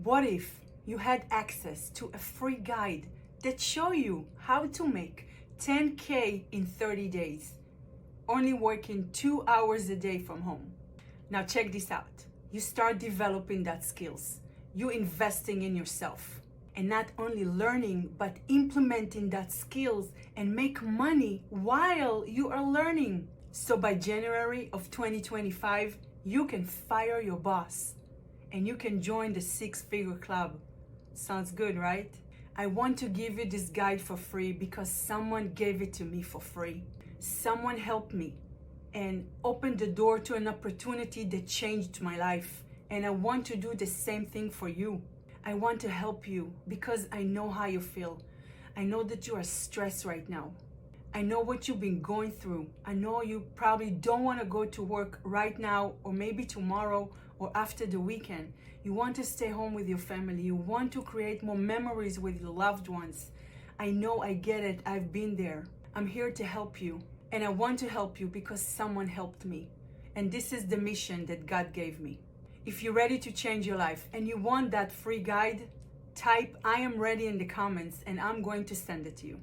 What if you had access to a free guide that show you how to make 10K in 30 days, only working 2 hours a day from home? Now check this out. You start developing that skills. You investing in yourself. And not only learning, but implementing that skills and make money while you are learning. So by January of 2025, you can fire your boss and you can join the 6-figure club. Sounds good, right? I want to give you this guide for free because someone gave it to me for free. Someone helped me and opened the door to an opportunity that changed my life. And I want to do the same thing for you. I want to help you because I know how you feel. I know that you are stressed right now. I know what you've been going through. I know you probably don't want to go to work right now or maybe tomorrow or after the weekend. You want to stay home with your family. You want to create more memories with your loved ones. I know, I get it. I've been there. I'm here to help you. And I want to help you because someone helped me. And this is the mission that God gave me. If you're ready to change your life and you want that free guide, type "I am ready" in the comments and I'm going to send it to you.